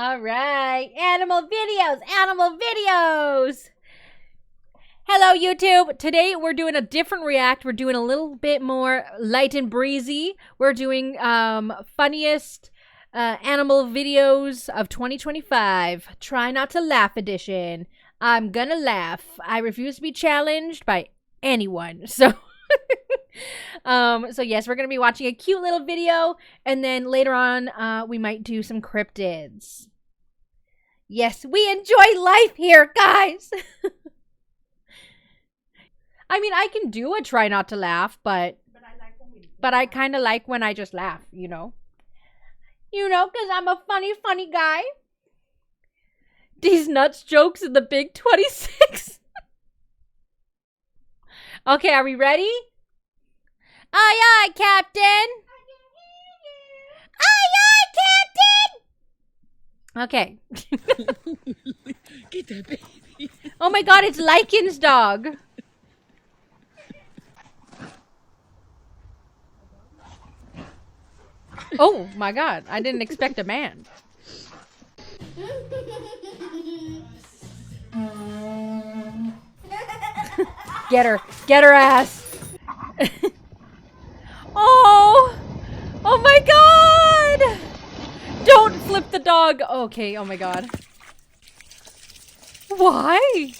All right, animal videos, animal videos. Hello, YouTube. Today we're doing a different react. We're doing a little bit more light and breezy. We're doing funniest animal videos of 2025. Try not to laugh edition. I'm gonna laugh. I refuse to be challenged by anyone. So so yes, we're gonna be watching a cute little video, and then later on we might do some cryptids. Yes, we enjoy life here, guys. I mean, I can do a try not to laugh, but I kind of like when I just laugh, you know? You know, because I'm a funny guy. These nuts jokes in the big 26. Okay, are we ready? Aye, aye, Captain. Aye, aye, Captain. Okay. Get that baby. Oh my god, it's Lycan's dog. Oh my god, I didn't expect a man. Get her ass. Oh my god. Don't flip the dog. Okay, oh my god. Why?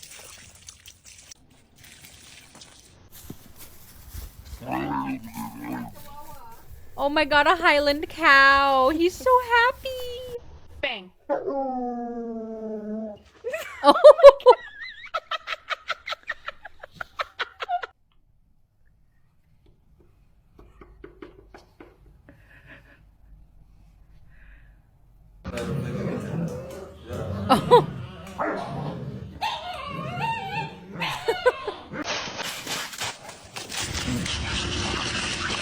Oh my god, a Highland cow. He's so happy. Bang. Oh. Oh.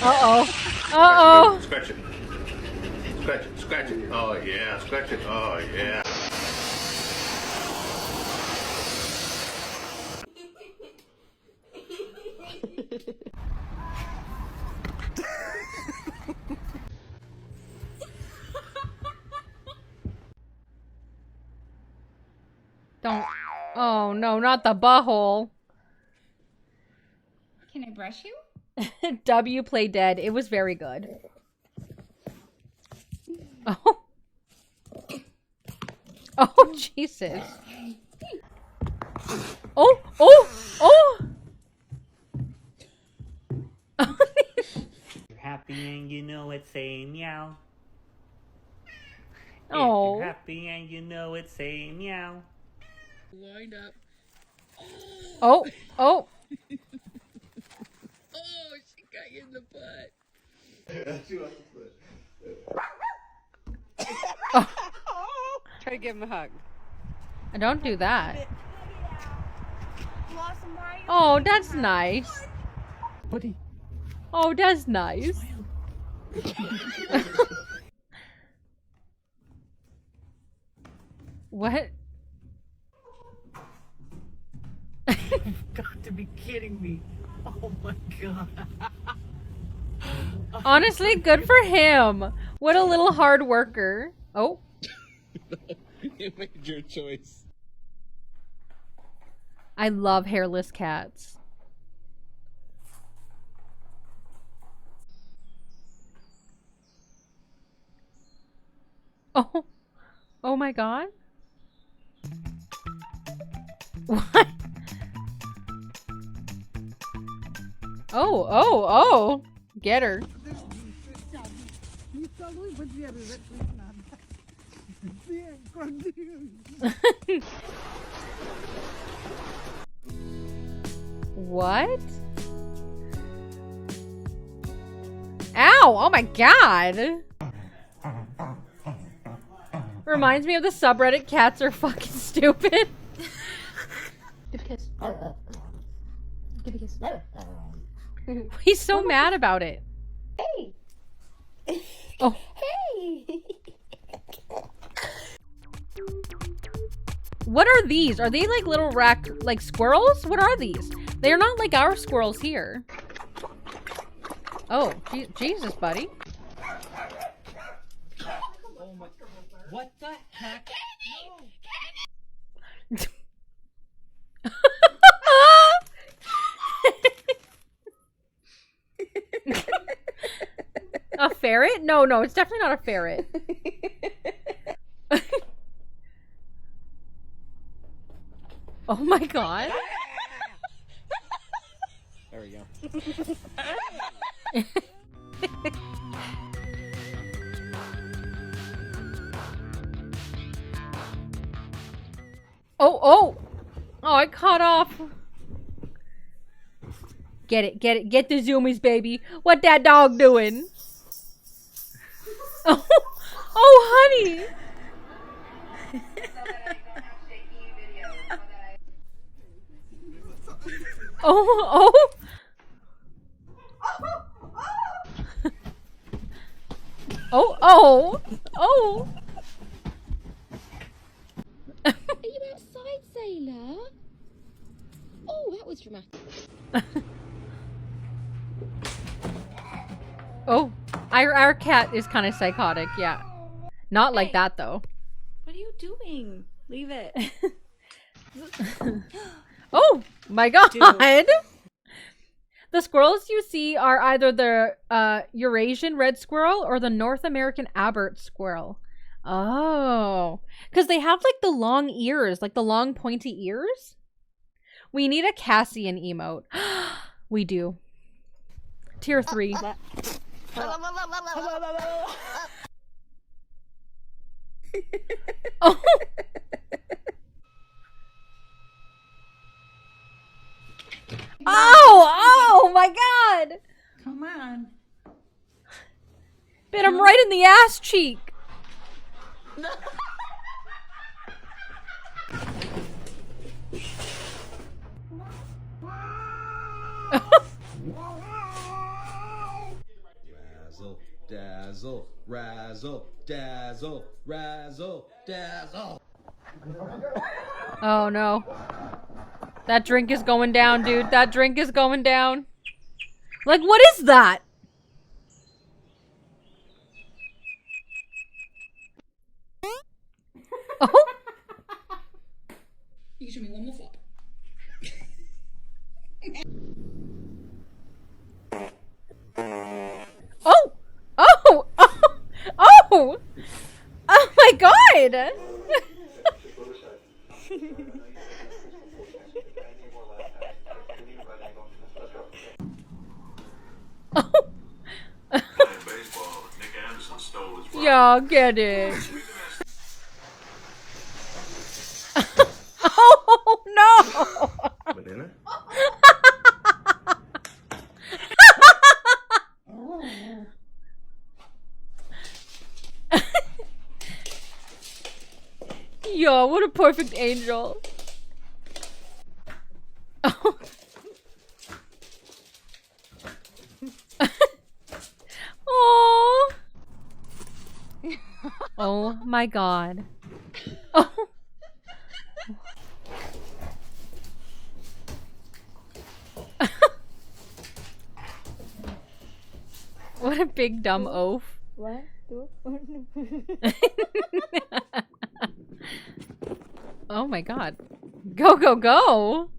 Uh-oh. Uh-oh. Scratch it. Scratch it. Scratch it. Oh, yeah. Scratch it. Oh, yeah. Don't. Oh, no, not the butthole. Can I brush you? W play dead. It was very good. Oh. Oh, Jesus. Oh, oh, oh. You're happy and you know it, say meow. Oh. If you're happy and you know it, say meow. Wind up. Oh, oh. Oh, she got you in the butt. Oh. Try to give him a hug. Don't do that. Oh, that's nice. Buddy. Oh, that's nice. What? You've got to be kidding me. Oh my god. Honestly, good for him. What a little hard worker. Oh. You made your choice. I love hairless cats. Oh. Oh my god. What? Oh. Get her. What? Ow! Oh my god! Reminds me of the subreddit cats are fucking stupid. Give a kiss. Give a kiss. He's so mad about it. Hey. Oh. Hey. What are these? Are they like little like squirrels? What are these? They're not like our squirrels here. Oh, Jesus, buddy. What the heck? A ferret? No, no, it's definitely not a ferret. Oh my god. There we go. Oh, oh! Oh, I caught off. Get it, get it, get the zoomies, baby. What that dog doing? Oh, oh, honey. Oh, oh. Oh, oh, oh. Are you outside, sailor? Oh, that was dramatic. Oh, our cat is kind of psychotic, yeah. Not like that, though. What are you doing? Leave it. Oh, my god! The squirrels you see are either the Eurasian red squirrel or the North American Abert squirrel. Oh, because they have like the long ears, like the long pointy ears. We need a Cassian emote. We do. Tier 3. Oh. Oh, oh my god! Come on. Bit him right in the ass cheek. Razzle, razzle, dazzle, razzle, dazzle. Oh no. That drink is going down, dude. That drink is going down. Like, what is that? Oh. You can show me one more flop. Oh! Oh! Oh! Oh! Oh my god! Oh! Yeah, get it. Oh no! Banana? Yo, what a perfect angel. Oh. Oh. Oh my god. Oh. What a big dumb oaf. What? Oh my god. Go, go, go!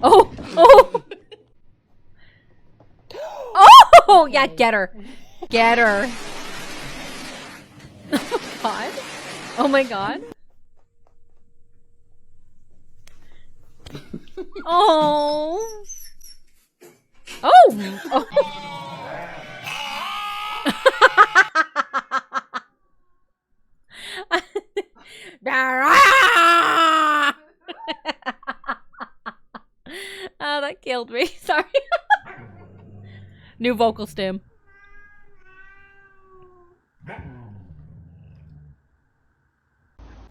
Oh! Oh! Oh! Yeah, get her. Get her. Oh my god. Oh my god. Oh! Oh! Oh! Oh, that killed me. Sorry. New vocal stem.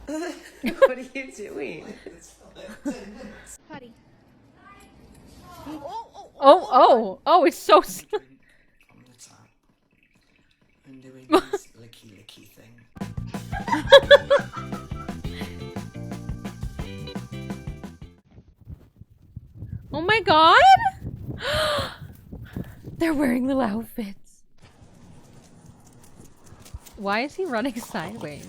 What are you doing? Paddy. Oh, oh, oh, it's so slow. On the top and doing this licky thing. Oh my god! They're wearing little outfits. Why is he running sideways?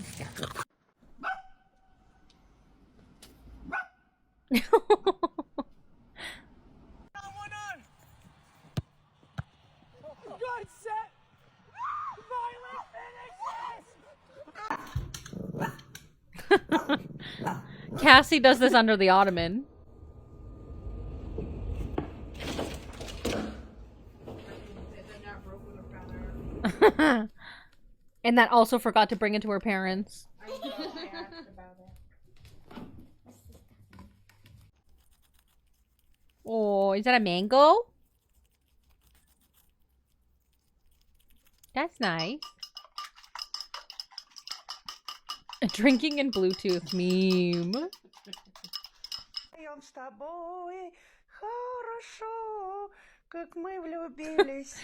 Cassie does this under the ottoman. And that also forgot to bring it to her parents. Oh, is that a mango? That's nice. A drinking and Bluetooth meme. С тобой хорошо, как мы влюбились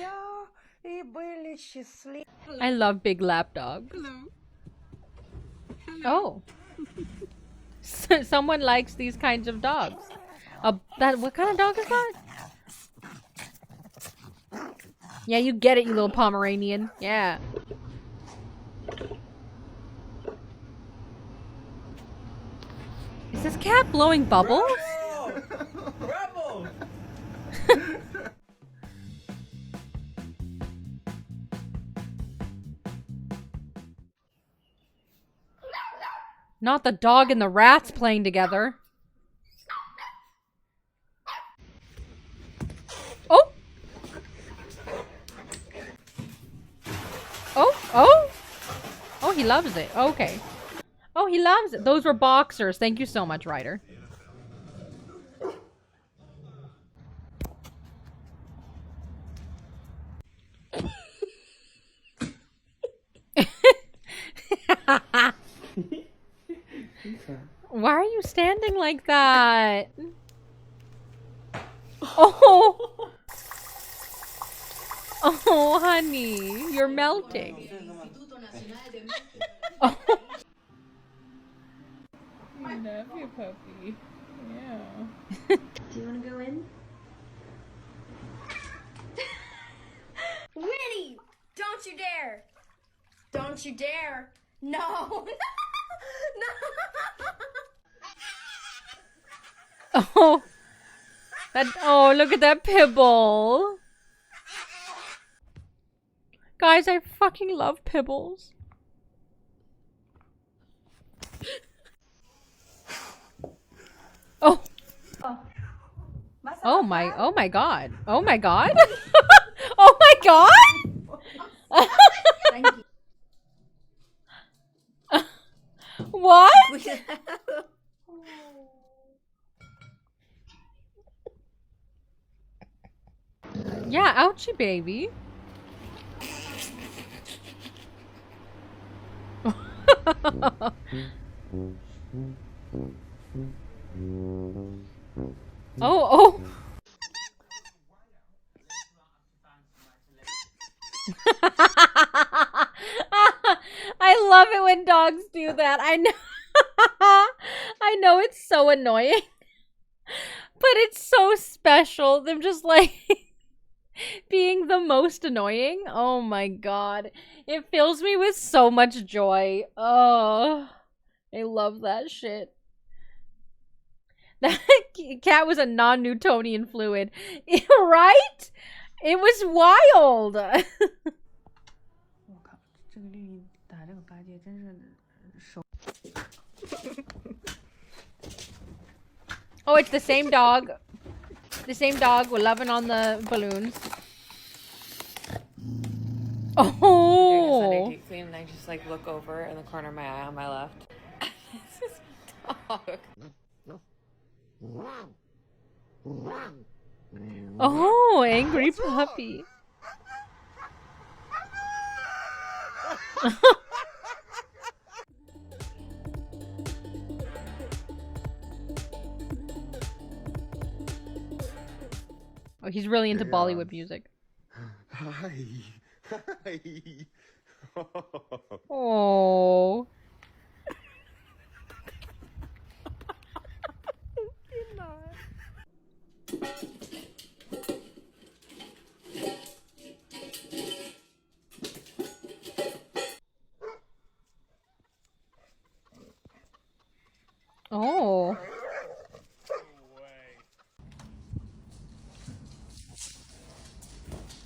и были счастливы. I love big lap dogs. Oh. Someone likes these kinds of dogs. What kind of dog is that? Yeah, you get it, you little Pomeranian. Yeah. Is this cat blowing bubbles? Rebel! Not the dog and the rats playing together. Oh! Oh! Oh! Oh, he loves it. Okay. Oh, he loves it. Those were boxers. Thank you so much, Ryder. Why are you standing like that? Oh! Oh, honey. You're melting. Oh. I love you, puppy. Yeah. Do you want to go in? Winnie! Don't you dare! Don't you dare! No! No! Oh. Oh, look at that Pibble. Guys, I fucking love Pibbles. Oh. Oh my god. Oh my god. Oh my god. Thank you. What? Yeah, ouchie baby. Oh, oh. I love it when dogs do that. I know. I know it's so annoying. But it's so special. Them just like being the most annoying. Oh my god. It fills me with so much joy. Oh, I love that shit. That cat was a non-Newtonian fluid. Right? It was wild. Oh, it's the same dog. The same dog. We're loving on the balloons. Oh. Deep clean, and I just like look over in the corner of my eye on my left. It's this dog. Oh, angry puppy. Oh, he's really into Bollywood music. Hi. Hi. Oh.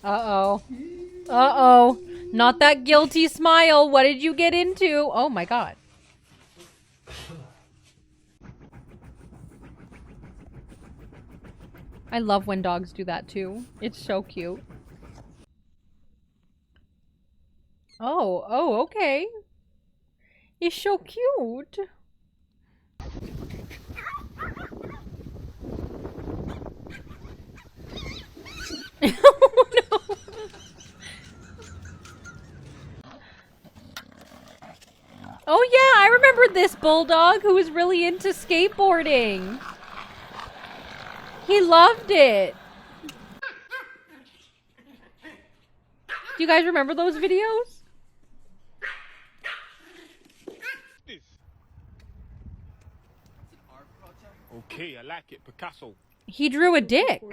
Uh-oh. Uh-oh. Not that guilty smile. What did you get into? Oh my god. I love when dogs do that too. It's so cute. Oh, okay. He's so cute. Oh no. Oh yeah, I remember this bulldog who was really into skateboarding. He loved it. Do you guys remember those videos? Okay, I like it. Picasso. He drew a dick.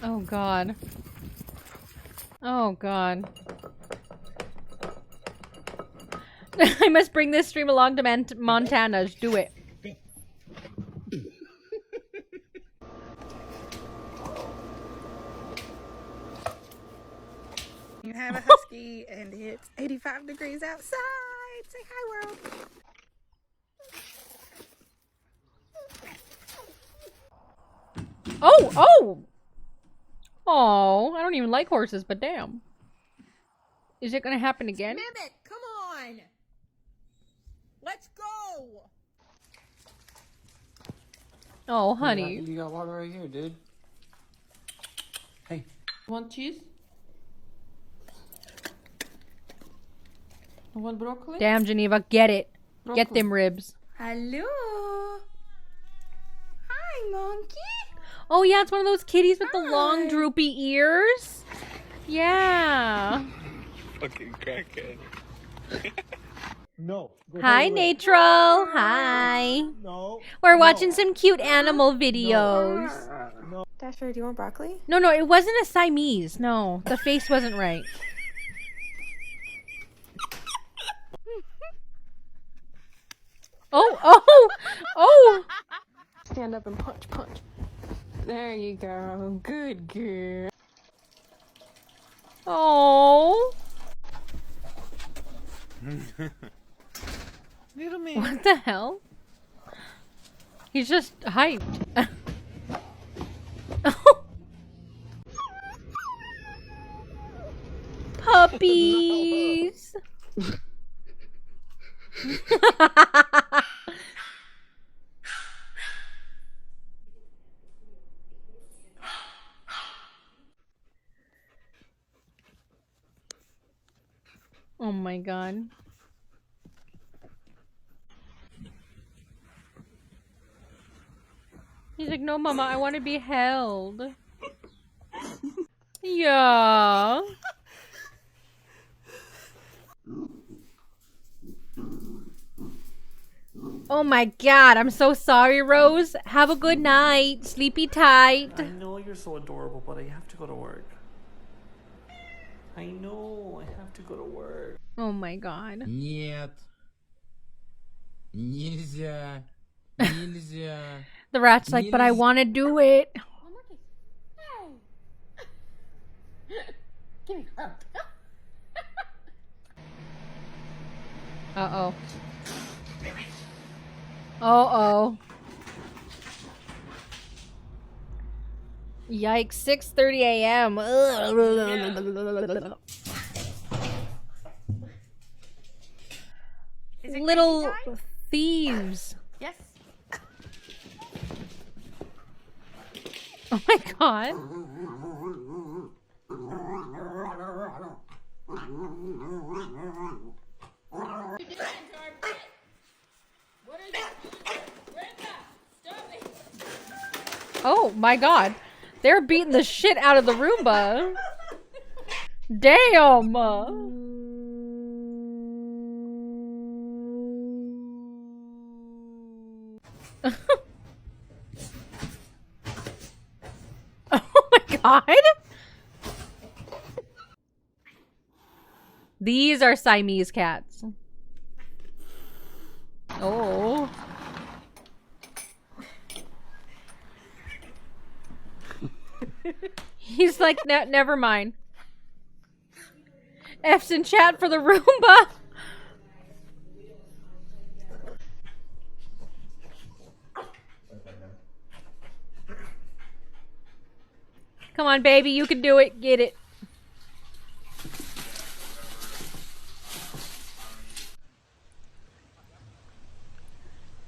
Oh god. Oh god. I must bring this stream along to Montana. Just do it. You have a husky and it's 85 degrees outside. Say hi, world. Oh, oh! Oh, I don't even like horses, but damn. Is it gonna happen again? Mimic, come on. Let's go. Oh, honey. You got water right here, dude. Hey. Want cheese? Want broccoli? Damn, Geneva, get it. Get Broccoli. them ribs. Hello. Hi, monkey. Oh yeah, it's one of those kitties with the long droopy ears. Yeah. Fucking crackhead. No. Hi, Natral. Hi. No. We're watching some cute animal videos. Dasher, do you want broccoli? No, it wasn't a Siamese. No, the face wasn't right. Oh! Stand up and punch, punch. There you go. Good girl. Oh! Little man. What the hell? He's just hyped. Puppies! Oh my god. He's like, no, Mama, I want to be held. Yeah. Oh my god, I'm so sorry, Rose. Have a good night. Sleepy tight. I know you're so adorable, but I have to go to work. I know, I have to go to work. Oh my god. Нет. Нельзя. Нельзя. The rat's like, but I want to do it. Uh-oh. Uh-oh. Yikes, 6:30 a.m. Little thieves. Yes. Oh my god. Oh my god. They're beating the shit out of the Roomba. Damn. Oh my god. These are Siamese cats. Oh. He's like, never mind. F's in chat for the Roomba. Come on, baby, you can do it. Get it.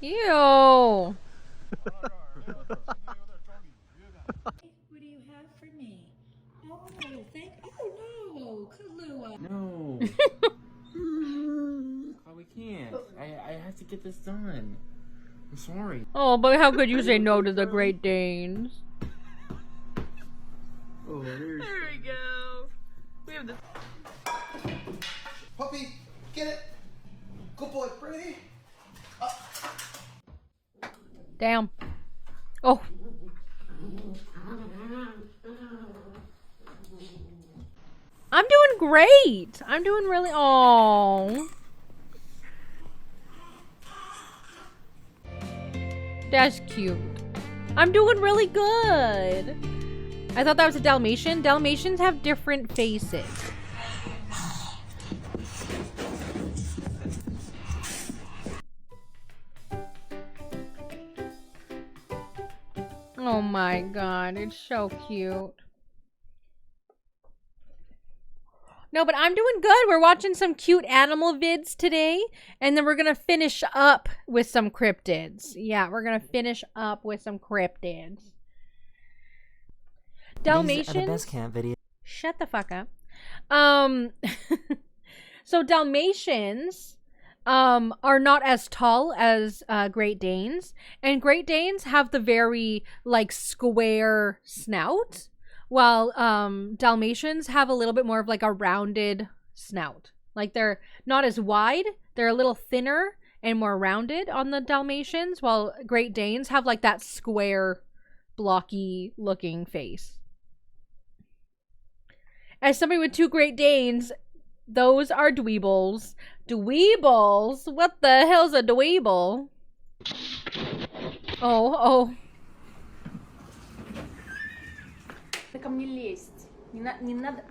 Ew. What do you have for me? Oh, thank. Oh no, Kahlua. No. Oh, we can't. I have to get this done. I'm sorry. Oh, but how could you say no to the Great Danes? Oh, there we go. We have the Puppy, get it. Good boy, Brady. Damn. Oh. I'm doing great. I'm doing really. Oh. That's cute. I'm doing really good. I thought that was a Dalmatian. Dalmatians have different faces. Oh my god, it's so cute. No, but I'm doing good. We're watching some cute animal vids today, and then we're gonna finish up with some cryptids. Yeah, we're gonna finish up with some cryptids. Dalmatians. These are the best cat video. Shut the fuck up. So Dalmatians are not as tall as Great Danes, and Great Danes have the very like square snout, while Dalmatians have a little bit more of like a rounded snout. Like they're not as wide, they're a little thinner and more rounded on the Dalmatians, while Great Danes have like that square, blocky looking face. As somebody with 2 Great Danes, those are dweebles. Dweebles? What the hell's a dweeble? Oh. Ты ко мне лезть. Не надо.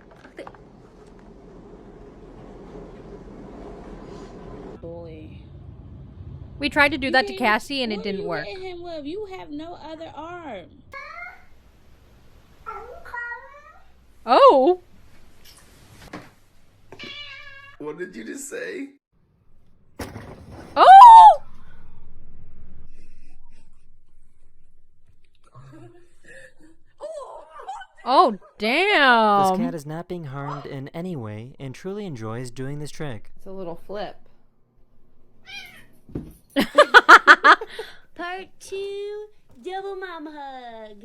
Bully. We tried to do that to Cassie and it didn't work. What are you hitting him with? You have no other arm. Oh. What did you just say? Oh! Oh, damn. This cat is not being harmed in any way and truly enjoys doing this trick. It's a little flip. Part 2, double mom hug.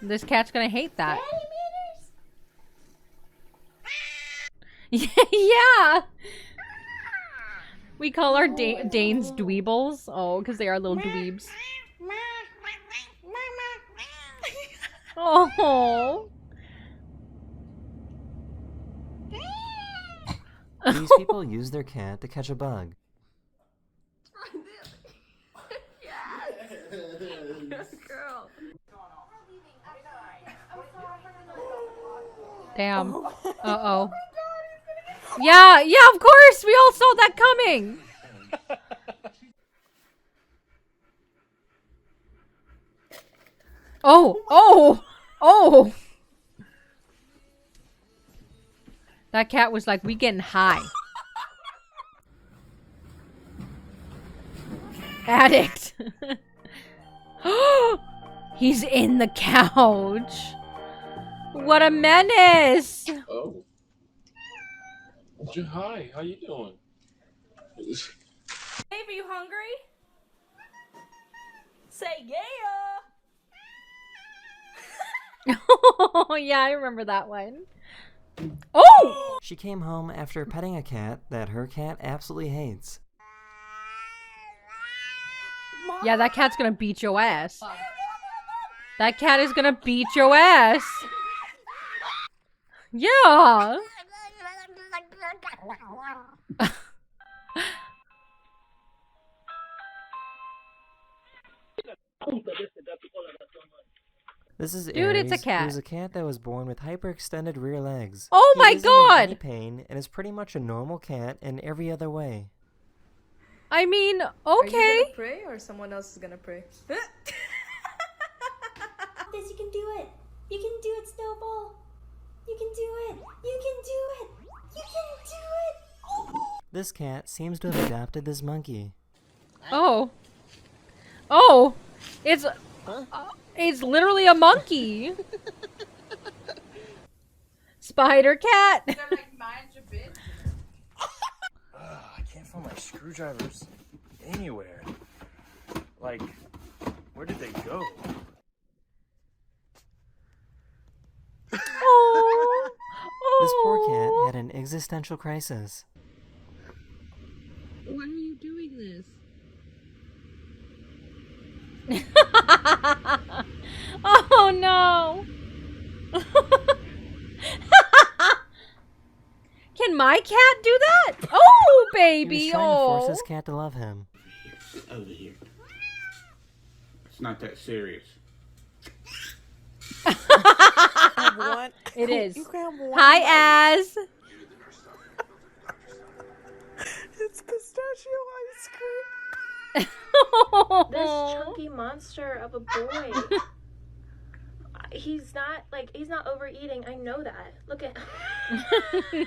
This cat's gonna hate that. Yeah. We call our Danes dweebles. Oh, because they are little dweebs. Oh. These people use their cat to catch a bug. Girl. Damn. Uh-oh. Yeah, of course! We all saw that coming! Oh! That cat was like, we getting high. Addict. He's in the couch. What a menace! Oh. Hi, how you doing? Babe, are you hungry? Say yeah. Oh, yeah, I remember that one. Oh! She came home after petting a cat that her cat absolutely hates. Yeah, that cat's gonna beat your ass. That cat is gonna beat your ass. Yeah. This is Dude, Aries, it's a cat. who's a cat that was born with hyperextended rear legs. Oh He my isn't in God! any pain and is pretty much a normal cat in every other way. I mean, Are you okay. gonna pray or someone else is gonna pray? This, you can do it. You can do it, Snowball. You can do it. You can do it. You can do it. This cat seems to have adopted this monkey. Oh. Oh. It's literally a monkey. Spider cat. I can't find my screwdrivers anywhere. Like, where did they go? Oh. This poor cat had an existential crisis. Why are you doing this? Oh no. Can my cat do that? Oh, baby. He was trying to force Oh. his cat to love him. Get over here. It's not that serious. It is. You can have one Hi, bite. Az. It's pistachio ice cream. This chunky monster of a boy. He's not overeating. I know that. Look at.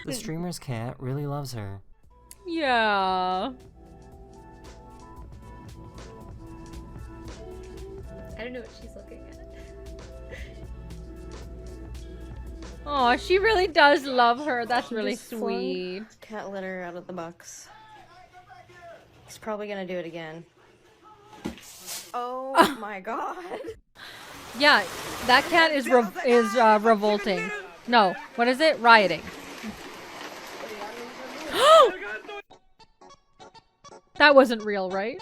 The streamer's cat really loves her. Yeah. I don't know what she's looking at. Oh, she really does love her. That's really Just flung sweet. cat litter out of the box. He's probably gonna do it again. Oh my god. Yeah, that cat is revolting. No, what is it? Rioting. That wasn't real, right?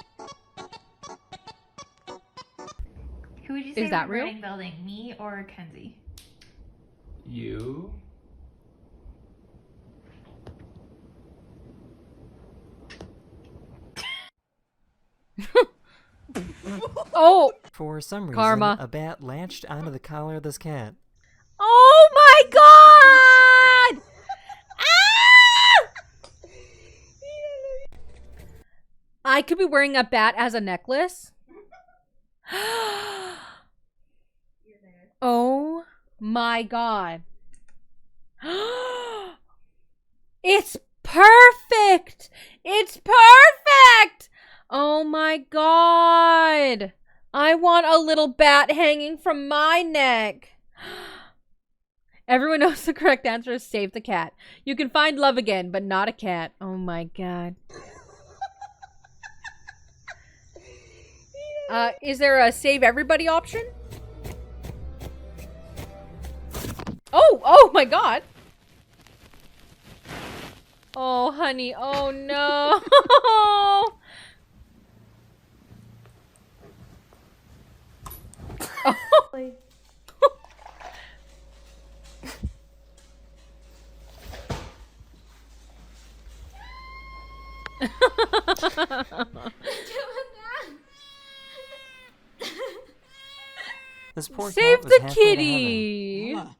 Who would you say Is that was real? burning building, me or Kenzie? You? Oh! For some reason, Karma. a bat latched onto the collar of this cat. Oh my god! Ah! I could be wearing a bat as a necklace. Oh my god. It's perfect! It's perfect! Oh my god. I want a little bat hanging from my neck. Everyone knows the correct answer is save the cat. You can find love again, but not a cat. Oh my god. Is there a save everybody option? Oh my god. Oh, honey. Oh, no. Oh. This poor Save cat was the halfway to kitty. Mama,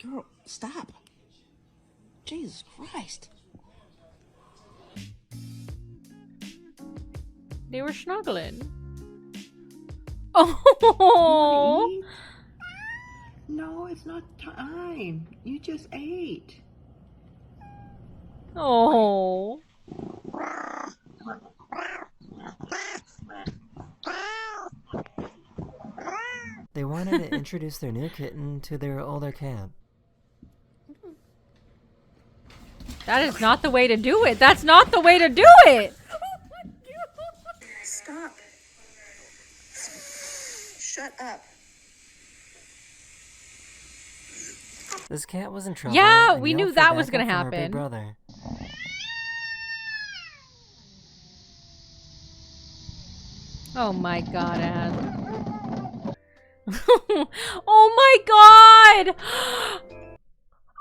girl, stop. Jesus Christ. They were snuggling. Oh. No, it's not time. You just ate. Oh. They wanted to introduce their new kitten to their older cat. That is not the way to do it. That's not the way to do it. Stop. Shut up. This cat was in trouble. Yeah, and we yelled knew for that was backup gonna from her big happen. brother. Oh my god, Ad. Oh my god!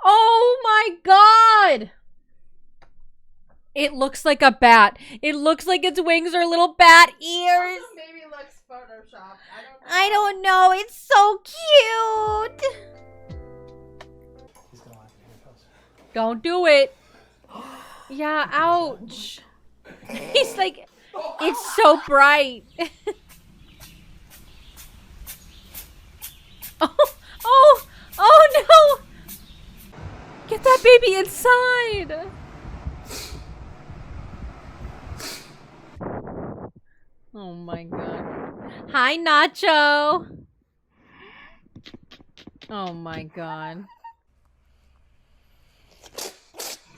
Oh my god! It looks like a bat. It looks like its wings are little bat ears. Maybe looks photoshopped. I don't know. It's so cute. Don't do it. Yeah, ouch. He's like, it's so bright. Oh no. Get that baby inside. Oh my god. Hi, Nacho. Oh my god.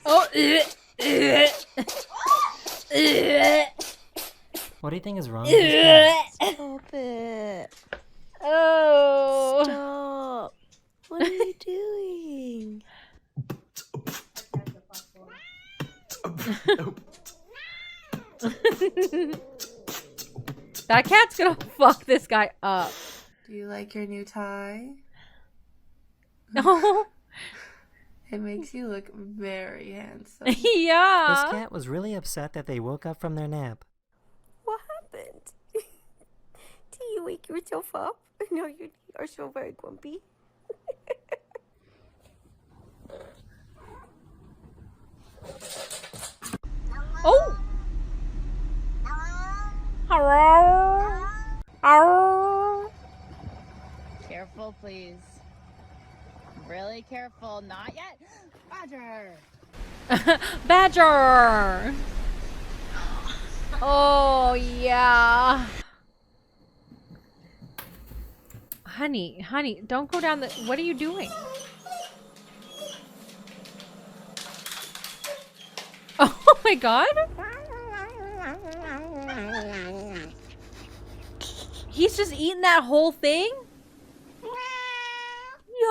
Oh. What do you think is wrong with this cat? Stop it. Oh. Stop. What are you doing? That cat's gonna fuck this guy up. Do you like your new tie? No. It makes you look very handsome. Yeah. This cat was really upset that they woke up from their nap. What happened? Do you wake yourself up? No, you are so very grumpy. Oh. Hello. Oh. Careful, please. Really careful. Not yet. Badger. Badger. Oh yeah. Honey, don't go down the. What are you doing? Oh my god. He's just eating that whole thing?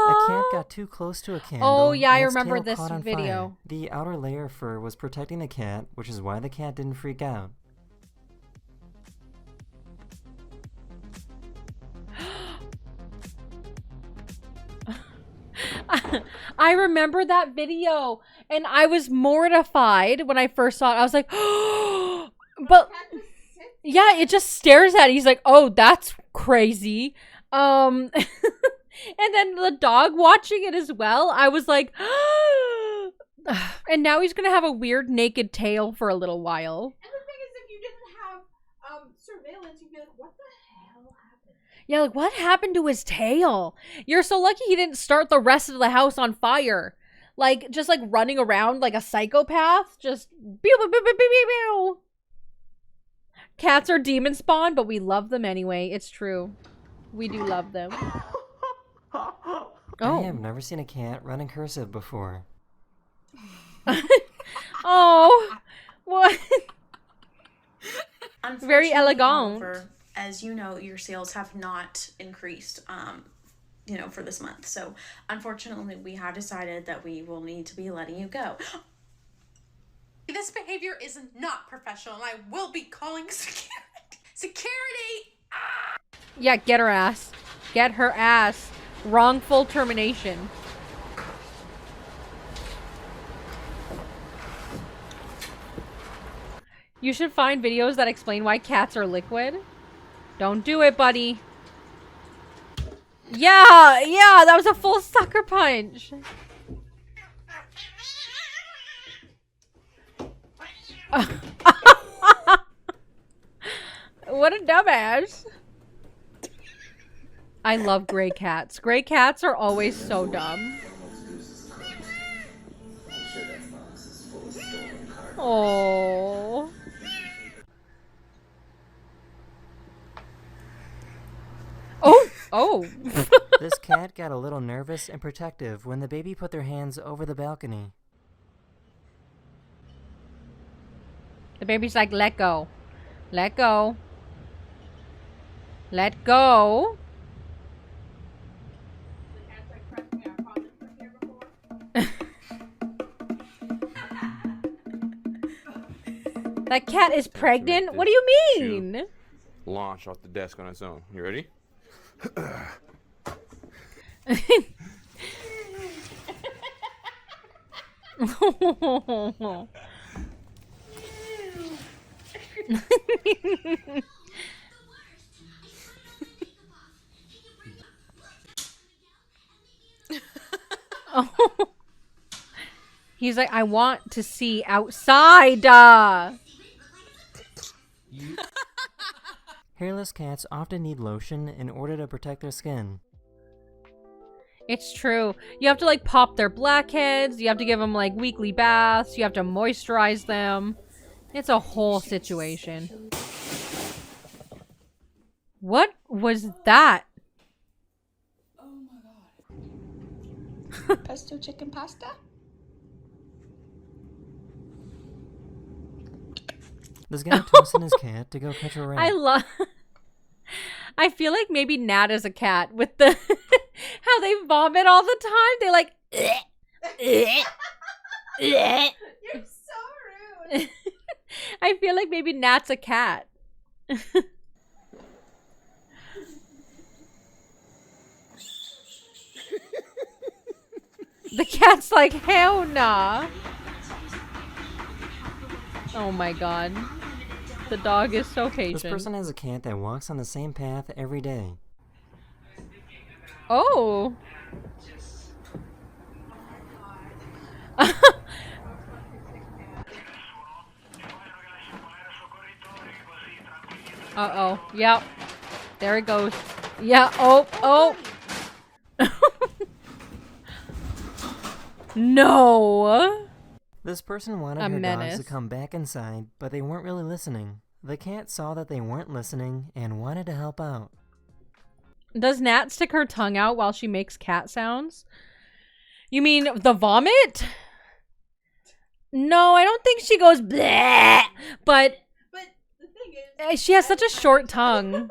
A cat got too close to a candle. Oh yeah, I and its remember tail this caught on video. fire. The outer layer of fur was protecting the cat, which is why the cat didn't freak out. I remember that video and I was mortified when I first saw it. I was like, oh, but yeah, it just stares at it. He's like, oh, that's crazy. And then the dog watching it as well. I was like, and now he's gonna have a weird naked tail for a little while. And the thing is, if you didn't have surveillance, you'd be like, what the hell happened? Yeah, like what happened to his tail? You're so lucky he didn't start the rest of the house on fire. Like, just like running around like a psychopath. Just pew, pew, pew, pew, pew, pew, pew. Cats are demon spawn, but we love them anyway. It's true. We do love them. I have never seen a cat run in cursive before. Oh, what? Very elegant. Oliver, as you know, your sales have not increased, for this month. So, unfortunately, we have decided that we will need to be letting you go. This behavior is not professional, and I will be calling security. Yeah, get her ass. Get her ass. Wrongful termination. You should find videos that explain why cats are liquid. Don't do it, buddy. Yeah, that was a full sucker punch. What a dumbass. I love gray cats. Gray cats are always so dumb. Oh. Oh. This cat got a little nervous and protective when the baby put their hands over the balcony. The baby's like, let go. Let go. Let go. That cat is pregnant? What do you mean? Launch off the desk on its own. You ready? Oh. He's like, I want to see outside. Hairless cats often need lotion in order to protect their skin. It's true. You have to like pop their blackheads. You have to give them like weekly baths. You have to moisturize them. It's a whole situation. What was that? Pesto chicken pasta? This guy tossing his cat to go catch a rat. I love. I feel like maybe Nat is a cat with the how they vomit all the time. They like. You're so rude. I feel like maybe Nat's a cat. The cat's like, hell nah. Oh my god. The dog is so patient. This person has a cat that walks on the same path every day. Oh. Uh-oh. Yep. There it goes. Yeah. Oh. Oh. No. This person wanted her dogs to come back inside, but they weren't really listening. The cat saw that they weren't listening and wanted to help out. Does Nat stick her tongue out while she makes cat sounds? You mean the vomit? No, I don't think she goes bleh, but the thing is, she has such a short tongue.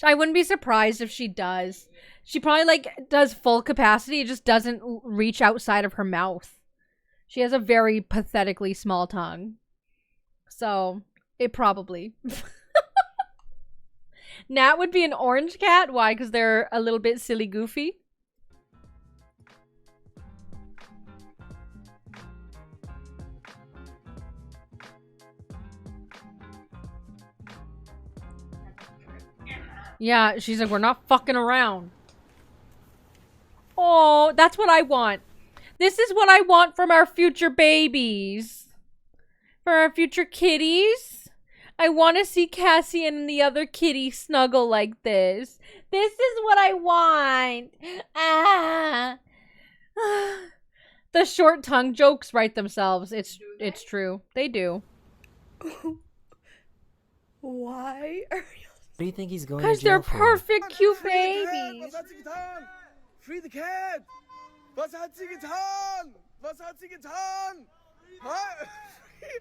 I wouldn't be surprised if she does. She probably like does full capacity, it just doesn't reach outside of her mouth. She has a very pathetically small tongue. So, it probably. Nat would be an orange cat. Why? Because they're a little bit silly goofy. Yeah, she's like, we're not fucking around. Oh, that's what I want. This is what I want from our future babies. For our future kitties. I want to see Cassie and the other kitty snuggle like this. This is what I want. Ah. The short tongue jokes write themselves. It's true. They do. why are you? What do you think he's going to Because jail they're for? perfect, cute babies. Free the cat! Was hat sie getan? Was hat sie getan?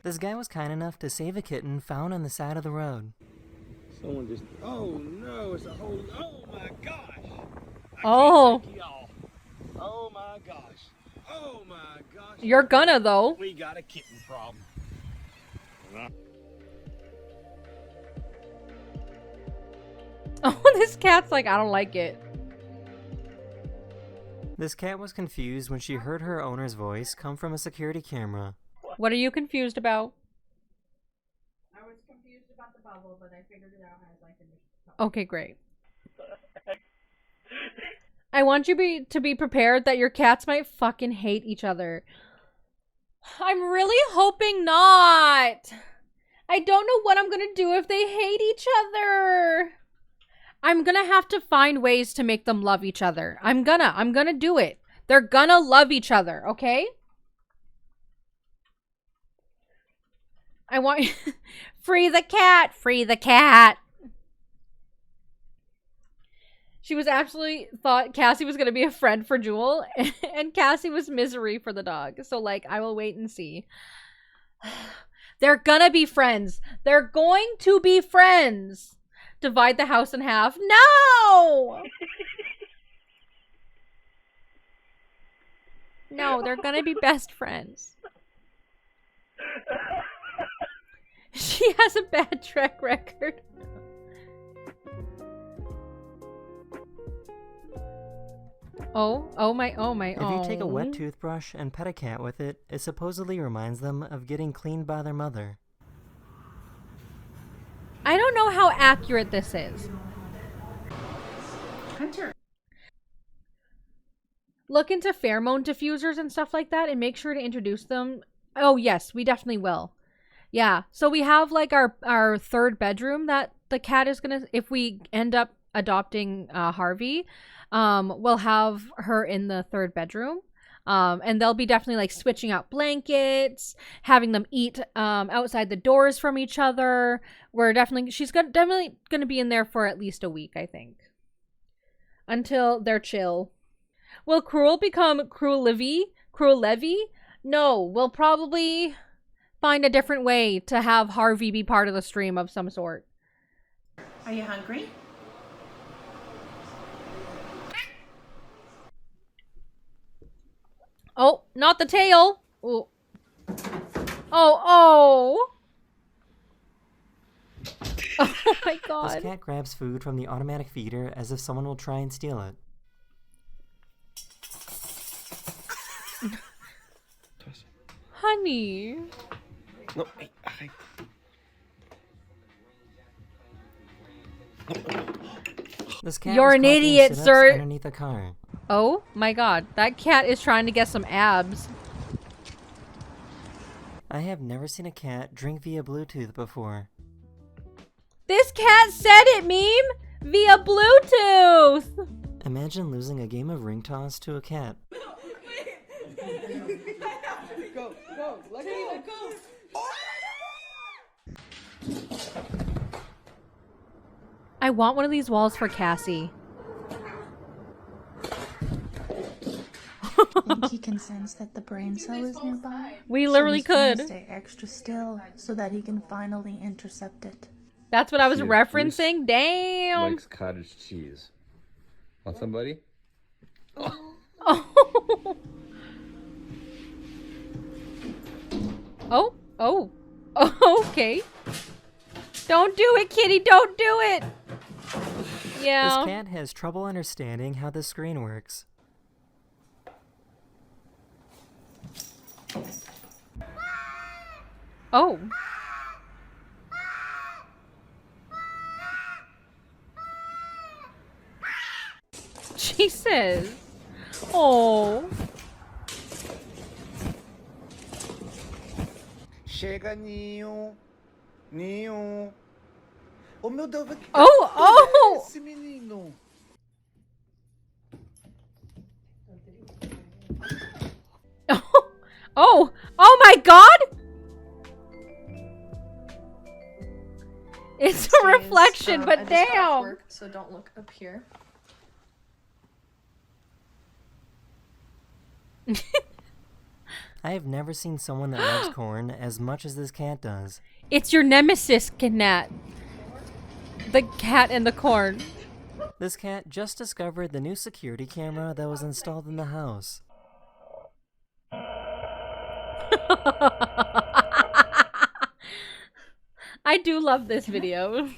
This guy was kind enough to save a kitten found on the side of the road. Someone just... Oh no, it's a whole... Oh my gosh! Oh. Oh my gosh. Oh my gosh. You're gonna, though. We got a kitten problem. Oh, this cat's like, I don't like it. This cat was confused when she heard her owner's voice come from a security camera. What are you confused about? I was confused about the bubble, but I figured it out as I finished. Okay, great. I want you to be prepared that your cats might fucking hate each other. I'm really hoping not. I don't know what I'm gonna do if they hate each other. I'm gonna have to find ways to make them love each other. I'm gonna do it. They're gonna love each other, okay? I want free the cat, free the cat. She was absolutely thought Cassie was gonna be a friend for Jewel, and Cassie was misery for the dog. So like, I will wait and see. They're gonna be friends. They're going to be friends. Divide the house in half. No! No, they're gonna be best friends. She has a bad track record. Oh my. If you take a wet toothbrush and pet a cat with it, it supposedly reminds them of getting cleaned by their mother. I don't know how accurate this is. Hunter. Look into pheromone diffusers and stuff like that and make sure to introduce them. Oh, yes, we definitely will. Yeah, so we have like our third bedroom that the cat is gonna, if we end up adopting Harvey, we'll have her in the third bedroom. And they'll be definitely like switching out blankets, having them eat outside the doors from each other. She's definitely gonna be in there for at least a week, I think. Until they're chill. Will Cruel become Cruel Levy? No, we'll probably find a different way to have Harvey be part of the stream of some sort. Are you hungry? Oh, not the tail. Ooh. Oh. Oh my god. This cat grabs food from the automatic feeder as if someone will try and steal it. Honey. No, This cat You're was an caught doing idiot, sit-ups sir. underneath a car. Oh my god. That cat is trying to get some abs. I have never seen a cat drink via Bluetooth before. This cat said it, meme! Via Bluetooth! Imagine losing a game of ring toss to a cat. Go, let go. I want one of these walls for Cassie. Think he can sense that the brain cell is nearby? We literally so he's trying to could. stay extra still so that he can finally intercept it. That's what I was Cute. referencing. Damn. Likes cottage cheese. Want somebody? Oh, okay. Don't do it, kitty. Don't do it. Yeah. This cat has trouble understanding how the screen works. Oh. Jesus. Oh. Chega, Ninho. Ninho. Oh, meu Deus. Oh. Esse menino. Oh my god! It's a reflection, but I just got off damn! work, so don't look up here. I have never seen someone that loves corn as much as this cat does. It's your nemesis, Cat. The cat and the corn. This cat just discovered the new security camera that was installed in the house. I do love this video.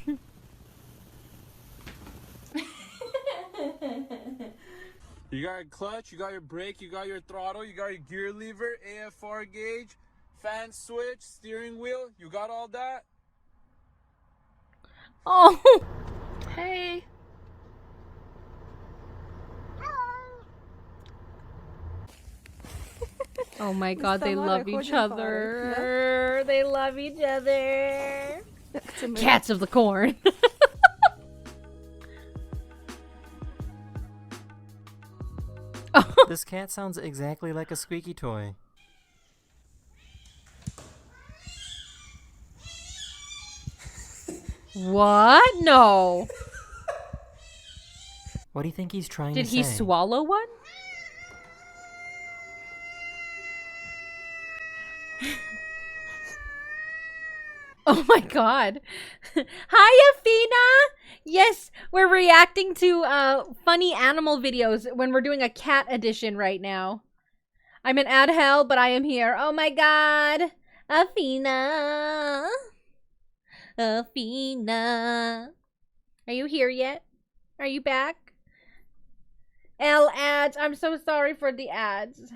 You got your clutch, you got your brake, you got your throttle, you got your gear lever, AFR gauge, fan switch, steering wheel. You got all that? Oh. Hey. Oh my god, they love each other. They love each other. Cats of the corn. This cat sounds exactly like a squeaky toy. What? No. What do you think he's trying to say? Did he swallow one? Oh my god. Hi, Athena! Yes, we're reacting to funny animal videos when we're doing a cat edition right now. I'm in ad hell, but I am here. Oh my god. Athena. Athena. Are you here yet? Are you back? L ads. I'm so sorry for the ads.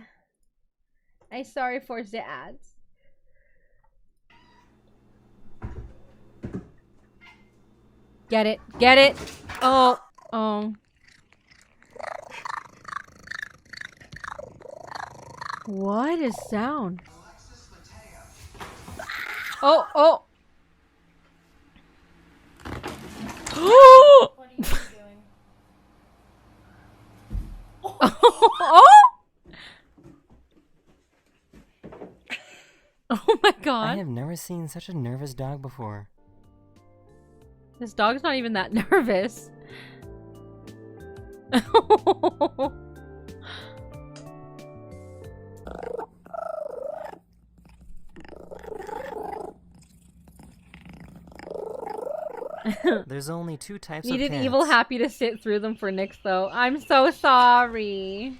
I'm sorry for the ads. Get it. Get it. Oh. Oh. What is sound? Oh, oh. Oh! Oh! Oh my god. I have never seen such a nervous dog before. This dog's not even that nervous. There's only 2 types of Needed cats. evil happy to sit through them for Nyx though. I'm so sorry.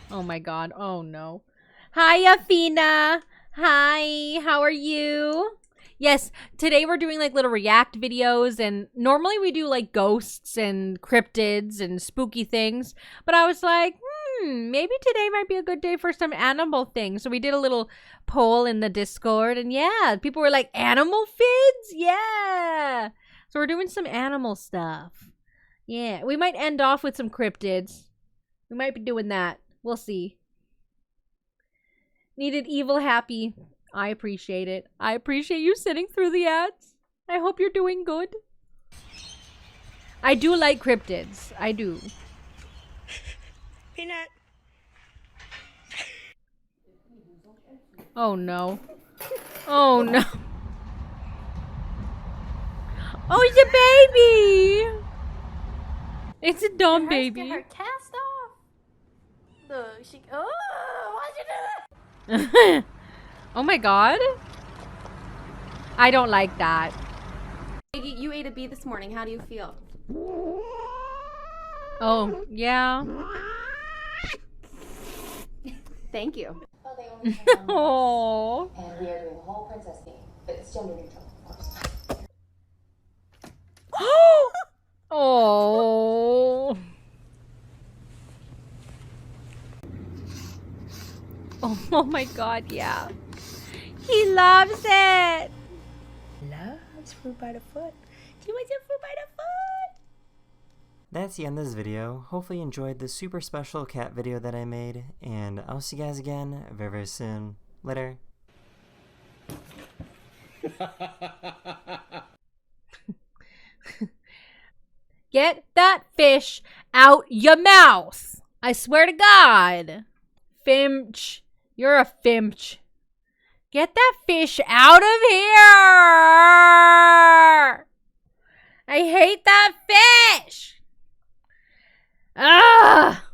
Oh my god. Oh no. Hi, Afina. Hi. How are you? Yes, today we're doing like little react videos, and normally we do like ghosts and cryptids and spooky things, but I was like, maybe today might be a good day for some animal things. So we did a little poll in the Discord, and yeah, people were like, animal vids? Yeah. So we're doing some animal stuff. Yeah, we might end off with some cryptids. We might be doing that. We'll see. Needed evil happy. I appreciate it. I appreciate you sitting through the ads. I hope you're doing good. I do like cryptids. I do. Peanut. Oh no. Oh no. Oh, it's a baby! It's a dumb baby. Get her cast off. Look, she. Oh, why'd you do that? Oh my god. I don't like that. You ate a bee this morning. How do you feel? Oh, yeah. Thank you. Oh. And we are doing the whole princess theme, but it's gender neutral, of course. Oh. Oh my god, yeah. He loves it. Loves fruit by the foot. She wants your fruit by the foot. That's the end of this video. Hopefully you enjoyed this super special cat video that I made, and I'll see you guys again very, very soon. Later. Get that fish out your mouth. I swear to God. Fimch. You're a fimch. Get that fish out of here. I hate that fish. Ah!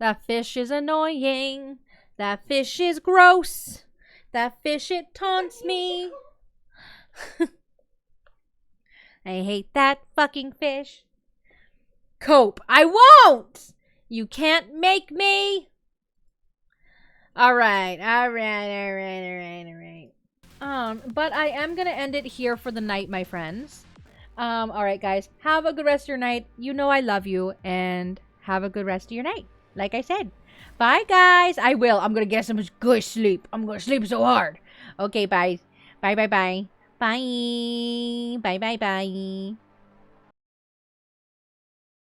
That fish is annoying. That fish is gross. That fish, it taunts me. I hate that fucking fish. Cope. I won't! You can't make me. Alright. But I am gonna end it here for the night, my friends. Alright, guys. Have a good rest of your night. You know I love you, and have a good rest of your night. Like I said. Bye, guys. I will. I'm gonna get some good sleep. I'm gonna sleep so hard. Okay, bye. Bye. Bye.